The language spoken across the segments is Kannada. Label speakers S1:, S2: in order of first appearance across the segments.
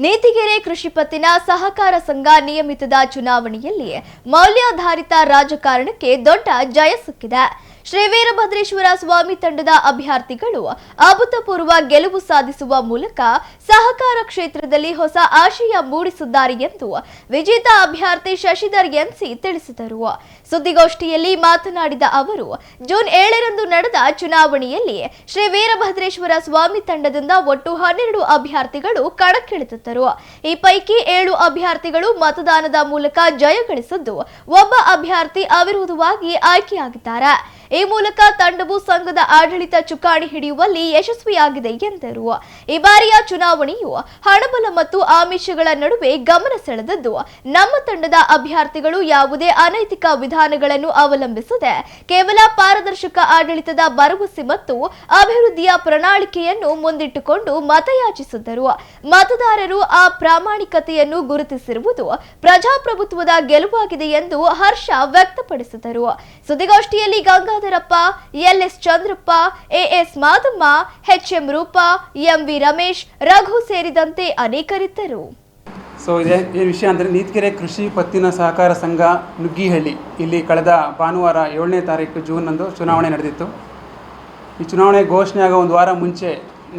S1: ನೀತಿಗೆರೆ ಕೃಷಿ ಪತ್ತಿನ ಸಹಕಾರ ಸಂಘ ನಿಯಮಿತದ ಚುನಾವಣೆಯಲ್ಲಿ ಮೌಲ್ಯಾಧಾರಿತ ರಾಜಕಾರಣಕ್ಕೆ ದೊಡ್ಡ ಜಯ ಸಿಕ್ಕಿದೆ. ಶ್ರೀ ವೀರಭದ್ರೇಶ್ವರ ಸ್ವಾಮಿ ತಂಡದ ಅಭ್ಯರ್ಥಿಗಳು ಅಭೂತಪೂರ್ವ ಗೆಲುವು ಸಾಧಿಸುವ ಮೂಲಕ ಸಹಕಾರ ಕ್ಷೇತ್ರದಲ್ಲಿ ಹೊಸ ಆಶಯ ಮೂಡಿಸಿದ್ದಾರೆ ಎಂದು ವಿಜೇತ ಅಭ್ಯರ್ಥಿ ಶಶಿಧರ್ ಎನ್ಸಿ ತಿಳಿಸಿದರು. ಸುದ್ದಿಗೋಷ್ಠಿಯಲ್ಲಿ ಮಾತನಾಡಿದ ಅವರು, ಜೂನ್ 7ರಂದು ನಡೆದ ಚುನಾವಣೆಯಲ್ಲಿ ಶ್ರೀ ವೀರಭದ್ರೇಶ್ವರ ಸ್ವಾಮಿ ತಂಡದಿಂದ ಒಟ್ಟು 12 ಅಭ್ಯರ್ಥಿಗಳು ಕಣಕ್ಕಿಳಿದಿದ್ದರು. ಈ ಪೈಕಿ 7 ಅಭ್ಯರ್ಥಿಗಳು ಮತದಾನದ ಮೂಲಕ ಜಯ ಗಳಿಸಿದ್ದು, ಒಬ್ಬ ಅಭ್ಯರ್ಥಿ ಅವಿರೋಧವಾಗಿ ಆಯ್ಕೆಯಾಗಿದ್ದಾರೆ. ಈ ಮೂಲಕ ತಂಡವು ಸಂಘದ ಆಡಳಿತ ಚುಕ್ಕಾಣಿ ಹಿಡಿಯುವಲ್ಲಿ ಯಶಸ್ವಿಯಾಗಿದೆ ಎಂದರು. ಈ ಬಾರಿಯ ಚುನಾವಣೆಯು ಹಣಬಲ ಮತ್ತು ಆಮಿಷಗಳ ನಡುವೆ ಗಮನ ಸೆಳೆದದ್ದು. ನಮ್ಮ ತಂಡದ ಅಭ್ಯರ್ಥಿಗಳು ಯಾವುದೇ ಅನೈತಿಕ ವಿಧಾನಗಳನ್ನು ಅವಲಂಬಿಸದೆ ಕೇವಲ ಪಾರದರ್ಶಕ ಆಡಳಿತದ ಭರವಸೆ ಮತ್ತು ಅಭಿವೃದ್ಧಿಯ ಪ್ರಣಾಳಿಕೆಯನ್ನು ಮುಂದಿಟ್ಟುಕೊಂಡು ಮತಯಾಚಿಸಿದ್ದರು. ಮತದಾರರು ಆ ಪ್ರಾಮಾಣಿಕತೆಯನ್ನು ಗುರುತಿಸಿರುವುದು ಪ್ರಜಾಪ್ರಭುತ್ವದ ಗೆಲುವಾಗಿದೆ ಎಂದು ಹರ್ಷ ವ್ಯಕ್ತಪಡಿಸಿದರು. ಸುದ್ದಿಗೋಷ್ಠಿಯಲ್ಲಿ Gangadharappa, L S Chandrappa, A S Madamma, H M Roopa, M V Ramesh, Raghu ಸೇರಿದಂತೆ ಅನೇಕರಿದ್ದರು.
S2: ಈ ವಿಷಯ ಅಂದರೆ ನೀತಿಗೆರೆ ಕೃಷಿ ಪತ್ತಿನ ಸಹಕಾರ ಸಂಘ ನುಗ್ಗಿಹಳ್ಳಿ ಇಲ್ಲಿ ಕಳೆದ ಭಾನುವಾರ 7ನೇ ತಾರೀಕು ಜೂನ್ನಂದು ಚುನಾವಣೆ ನಡೆದಿತ್ತು. ಈ ಚುನಾವಣೆ ಘೋಷಣೆ ಆಗೋ ಒಂದು ವಾರ ಮುಂಚೆ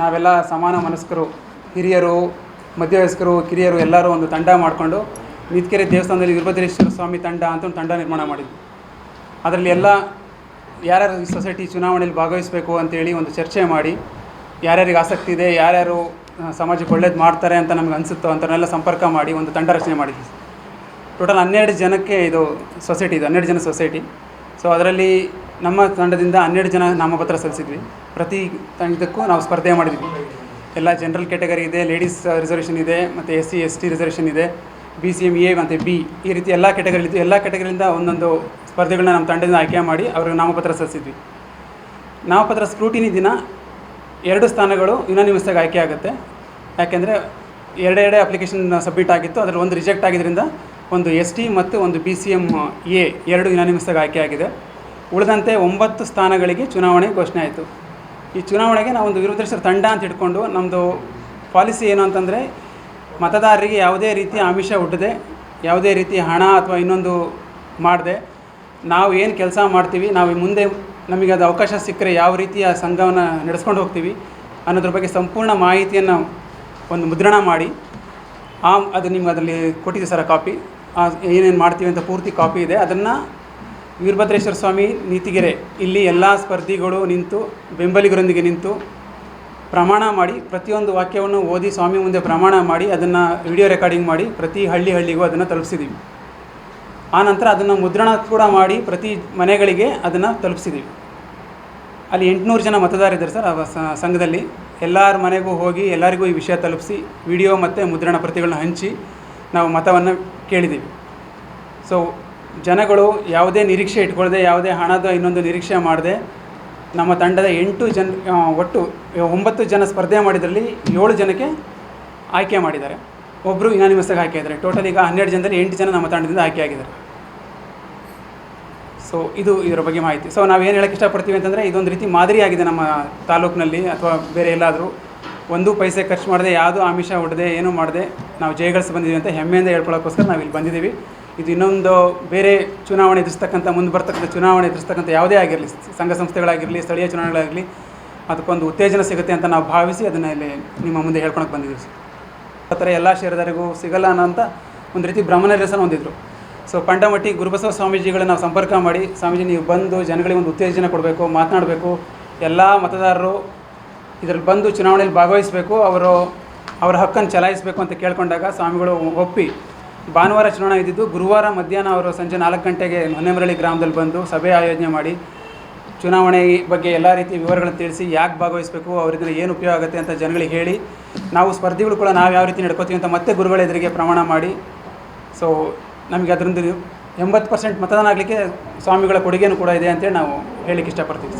S2: ನಾವೆಲ್ಲ ಸಮಾನ ಮನಸ್ಕರು, ಹಿರಿಯರು, ಮಧ್ಯವಯಸ್ಕರು, ಕಿರಿಯರು ಎಲ್ಲರೂ ಒಂದು ತಂಡ ಮಾಡಿಕೊಂಡು ನೀತಿಗೆರೆ ದೇವಸ್ಥಾನದಲ್ಲಿ ವೀರಭದ್ರೇಶ್ವರ ಸ್ವಾಮಿ ತಂಡ ಅಂತ ಒಂದು ತಂಡ ನಿರ್ಮಾಣ ಮಾಡಿದ್ವಿ. ಅದರಲ್ಲಿ ಎಲ್ಲ ಯಾರ್ಯಾರು ಈ ಸೊಸೈಟಿ ಚುನಾವಣೆಯಲ್ಲಿ ಭಾಗವಹಿಸಬೇಕು ಅಂತೇಳಿ ಒಂದು ಚರ್ಚೆ ಮಾಡಿ, ಯಾರ್ಯಾರಿಗೆ ಆಸಕ್ತಿ ಇದೆ, ಯಾರ್ಯಾರು ಸಮಾಜಕ್ಕೆ ಒಳ್ಳೇದು ಮಾಡ್ತಾರೆ ಅಂತ ನಮ್ಗೆ ಅನಿಸುತ್ತೋ ಅಂಥವ್ರನ್ನೆಲ್ಲ ಸಂಪರ್ಕ ಮಾಡಿ ಒಂದು ತಂಡ ರಚನೆ ಮಾಡಿದ್ವಿ. ಟೋಟಲ್ 12 ಜನಕ್ಕೆ ಇದು ಸೊಸೈಟಿ ಇದೆ, 12 ಜನ ಸೊಸೈಟಿ. ಸೊ ಅದರಲ್ಲಿ ನಮ್ಮ ತಂಡದಿಂದ 12 ಜನ ನಾಮಪತ್ರ ಸಲ್ಲಿಸಿದ್ವಿ. ಪ್ರತಿ ಇದಕ್ಕೂ ನಾವು ಸ್ಪರ್ಧೆ ಮಾಡಿದ್ವಿ. ಎಲ್ಲ ಜನರಲ್ ಕ್ಯಾಟಗರಿ ಇದೆ, ಲೇಡೀಸ್ ರಿಸರ್ವೇಷನ್ ಇದೆ, ಮತ್ತು SC ST ರಿಸರ್ವೇಷನ್ ಇದೆ, BCM A ಮತ್ತು B, ಈ ರೀತಿ ಎಲ್ಲ ಕ್ಯಾಟಗರಿ ಇದ್ದು ಎಲ್ಲ ಕ್ಯಾಟಗರಿಯಿಂದ ಒಂದೊಂದು ಸ್ಪರ್ಧೆಗಳನ್ನ ನಮ್ಮ ತಂಡದಿಂದ ಆಯ್ಕೆ ಮಾಡಿ ಅವ್ರಿಗೆ ನಾಮಪತ್ರ ಸಲ್ಲಿಸಿದ್ವಿ. ನಾಮಪತ್ರ ಸ್ಕ್ರೂಟಿನಿ ದಿನ 2 ಸ್ಥಾನಗಳು ಯುನಾನಿಮಸ್ ಆಗಿ ಆಯ್ಕೆ ಆಗುತ್ತೆ. ಯಾಕೆಂದರೆ ಎರಡೇ ಅಪ್ಲಿಕೇಶನ್ ಸಬ್ಮಿಟ್ ಆಗಿತ್ತು, ಅದರಲ್ಲಿ ಒಂದು ರಿಜೆಕ್ಟ್ ಆಗಿದ್ದರಿಂದ ಒಂದು ST ಮತ್ತು ಒಂದು BCM A 2 ಯುನಾನಿಮಸ್ ಆಗಿ ಆಯ್ಕೆ ಆಗಿದೆ. ಉಳಿದಂತೆ 9 ಸ್ಥಾನಗಳಿಗೆ ಚುನಾವಣೆ ಘೋಷಣೆ ಆಯಿತು. ಈ ಚುನಾವಣೆಗೆ ನಾವು ಒಂದು ವೀರಭದ್ರೇಶ್ವರ ತಂಡ ಅಂತ ಇಟ್ಕೊಂಡು ನಮ್ಮದು ಪಾಲಿಸಿ ಏನು ಅಂತಂದರೆ, ಮತದಾರರಿಗೆ ಯಾವುದೇ ರೀತಿಯ ಆಮಿಷ ಹುಟ್ಟದೆ, ಯಾವುದೇ ರೀತಿಯ ಹಣ ಅಥವಾ ಇನ್ನೊಂದು ಮಾಡದೆ, ನಾವು ಏನು ಕೆಲಸ ಮಾಡ್ತೀವಿ, ನಾವು ಮುಂದೆ ನಮಗೆ ಅದು ಅವಕಾಶ ಸಿಕ್ಕರೆ ಯಾವ ರೀತಿಯ ಸಂಘವನ್ನು ನಡೆಸ್ಕೊಂಡು ಹೋಗ್ತೀವಿ ಅನ್ನೋದ್ರ ಬಗ್ಗೆ ಸಂಪೂರ್ಣ ಮಾಹಿತಿಯನ್ನು ಒಂದು ಮುದ್ರಣ ಮಾಡಿ ಅದು ನಿಮ್ಗೆ ಅದರಲ್ಲಿ ಕೊಟ್ಟಿದೆ ಸರ್ ಕಾಪಿ, ಏನೇನು ಮಾಡ್ತೀವಿ ಅಂತ ಪೂರ್ತಿ ಕಾಪಿ ಇದೆ. ಅದನ್ನು ವೀರಭದ್ರೇಶ್ವರ ಸ್ವಾಮಿ ನೀತಿಗೆರೆ ಇಲ್ಲಿ ಎಲ್ಲ ಸ್ಪರ್ಧಿಗಳು ನಿಂತು ಬೆಂಬಲಿಗರೊಂದಿಗೆ ನಿಂತು ಪ್ರಮಾಣ ಮಾಡಿ, ಪ್ರತಿಯೊಂದು ವಾಕ್ಯವನ್ನು ಓದಿ ಸ್ವಾಮಿ ಮುಂದೆ ಪ್ರಮಾಣ ಮಾಡಿ ಅದನ್ನು ವಿಡಿಯೋ ರೆಕಾರ್ಡಿಂಗ್ ಮಾಡಿ ಪ್ರತಿ ಹಳ್ಳಿಗೂ ಅದನ್ನು ತಲುಪಿಸಿದ್ದೀವಿ. ಆನಂತರ ಅದನ್ನು ಮುದ್ರಣ ಕೂಡ ಮಾಡಿ ಪ್ರತಿ ಮನೆಗಳಿಗೆ ಅದನ್ನು ತಲುಪಿಸಿದ್ದೀವಿ. ಅಲ್ಲಿ 800 ಜನ ಮತದಾರರಿದ್ದಾರೆ ಸರ್ ಆ ಸಂಘದಲ್ಲಿ. ಎಲ್ಲರ ಮನೆಗೂ ಹೋಗಿ ಎಲ್ಲರಿಗೂ ಈ ವಿಷಯ ತಲುಪಿಸಿ ವಿಡಿಯೋ ಮತ್ತು ಮುದ್ರಣ ಪ್ರತಿಗಳನ್ನ ಹಂಚಿ ನಾವು ಮತವನ್ನು ಕೇಳಿದ್ದೀವಿ. ಸೊ ಜನಗಳು ಯಾವುದೇ ನಿರೀಕ್ಷೆ ಇಟ್ಕೊಳ್ಳದೆ, ಯಾವುದೇ ಹಣದ ಇನ್ನೊಂದು ನಿರೀಕ್ಷೆ ಮಾಡದೆ, ನಮ್ಮ ತಂಡದ 8 ಜನ ಒಟ್ಟು 9 ಜನ ಸ್ಪರ್ಧೆ ಮಾಡಿದ್ರಲ್ಲಿ 7 ಜನಕ್ಕೆ ಆಯ್ಕೆ ಮಾಡಿದ್ದಾರೆ, ಒಬ್ಬರು ಯುನಾನಿಮಸ್ ಆಗಿ ಆಯ್ಕೆ ಆಗಿದ್ದಾರೆ. ಟೋಟಲ್ ಈಗ 12 ಜನದಲ್ಲಿ 8 ಜನ ನಮ್ಮ ತಂಡದಿಂದ ಆಯ್ಕೆ ಆಗಿದ್ದಾರೆ. ಸೊ ಇದು ಇದರ ಬಗ್ಗೆ ಮಾಹಿತಿ. ಸೊ ನಾವೇನು ಹೇಳೋಕ್ಕೆ ಇಷ್ಟಪಡ್ತೀವಿ ಅಂತಂದರೆ, ಇದೊಂದು ರೀತಿ ಮಾದರಿಯಾಗಿದೆ ನಮ್ಮ ತಾಲೂಕಿನಲ್ಲಿ ಅಥವಾ ಬೇರೆ ಎಲ್ಲಾದರೂ. 1 ಪೈಸೆ ಖರ್ಚು ಮಾಡದೆ, ಯಾವುದೂ ಆಮಿಷ ಹೊಡೆದೆ, ಏನೂ ಮಾಡದೆ ನಾವು ಜಯಗಳಿಸಿ ಬಂದಿದ್ದೀವಿ ಅಂತ ಹೆಮ್ಮೆಯಿಂದ ಹೇಳ್ಕೊಳ್ಳೋಕ್ಕೋಸ್ಕರ ನಾವು ಇಲ್ಲಿ ಬಂದಿದ್ದೀವಿ. ಇದು ಇನ್ನೊಂದು ಬೇರೆ ಚುನಾವಣೆ ಎದುರಿಸ್ತಕ್ಕಂಥ, ಮುಂದೆ ಬರ್ತಕ್ಕಂಥ ಚುನಾವಣೆ ಎದುರಿಸ್ತಕ್ಕಂಥ ಯಾವುದೇ ಆಗಿರಲಿ, ಸಂಘ ಸಂಸ್ಥೆಗಳಾಗಿರಲಿ, ಸ್ಥಳೀಯ ಚುನಾವಣೆಗಳಾಗಲಿ, ಅದಕ್ಕೊಂದು ಉತ್ತೇಜನ ಸಿಗುತ್ತೆ ಅಂತ ನಾವು ಭಾವಿಸಿ ಅದನ್ನು ಇಲ್ಲಿ ನಿಮ್ಮ ಮುಂದೆ ಹೇಳ್ಕೊಳಕ್ಕೆ ಬಂದಿದ್ದೀವಿ. ಆ ಥರ ಎಲ್ಲ ಷೇರುದಾರಿಗೂ ಸಿಗಲ್ಲ ಅನ್ನೋಂಥ ಒಂದು ರೀತಿ ಭ್ರಮನಿರಸನ ಹೊಂದಿದ್ರು. ಸೊ ಪಂಡಮಟ್ಟಿ ಗುರುಬಸವ ಸ್ವಾಮೀಜಿಗಳನ್ನ ನಾವು ಸಂಪರ್ಕ ಮಾಡಿ, ಸ್ವಾಮೀಜಿ ನೀವು ಬಂದು ಜನಗಳಿಗೆ ಒಂದು ಉತ್ತೇಜನ ಕೊಡಬೇಕು, ಮಾತನಾಡಬೇಕು, ಎಲ್ಲ ಮತದಾರರು ಇದರಲ್ಲಿ ಬಂದು ಚುನಾವಣೆಯಲ್ಲಿ ಭಾಗವಹಿಸಬೇಕು, ಅವರ ಹಕ್ಕನ್ನು ಚಲಾಯಿಸಬೇಕು ಅಂತ ಕೇಳ್ಕೊಂಡಾಗ ಸ್ವಾಮಿಗಳು ಒಪ್ಪಿ ಭಾನುವಾರ ಚುನಾವಣೆ ಇದ್ದಿದ್ದು ಗುರುವಾರ ಮಧ್ಯಾಹ್ನ ಅವರು ಸಂಜೆ 4 ಗಂಟೆಗೆ ಹೊನ್ನೆಮರಳ್ಳಿ ಗ್ರಾಮದಲ್ಲಿ ಬಂದು ಸಭೆ ಆಯೋಜನೆ ಮಾಡಿ ಚುನಾವಣೆ ಬಗ್ಗೆ ಎಲ್ಲ ರೀತಿಯ ವಿವರಗಳನ್ನು ತಿಳಿಸಿ, ಯಾಕೆ ಭಾಗವಹಿಸಬೇಕು, ಅವರಿಂದ ಏನು ಉಪಯೋಗ ಆಗುತ್ತೆ ಅಂತ ಜನಗಳಿಗೆ ಹೇಳಿ, ನಾವು ಸ್ಪರ್ಧಿಗಳು ಕೂಡ ನಾವು ಯಾವ ರೀತಿ ನಡ್ಕೋತೀವಿ ಅಂತ ಮತ್ತೆ ಗುರುಗಳ ಎದುರಿಗೆ ಪ್ರಮಾಣ ಮಾಡಿ, ಸೊ ನಮಗೆ ಅದರಿಂದ 80% ಮತದಾನ ಆಗಲಿಕ್ಕೆ ಸ್ವಾಮಿಗಳ ಕೊಡುಗೆಯೂ ಕೂಡ ಇದೆ ಅಂತೇಳಿ ನಾವು ಹೇಳಲಿಕ್ಕೆ ಇಷ್ಟಪಡ್ತೀವಿ.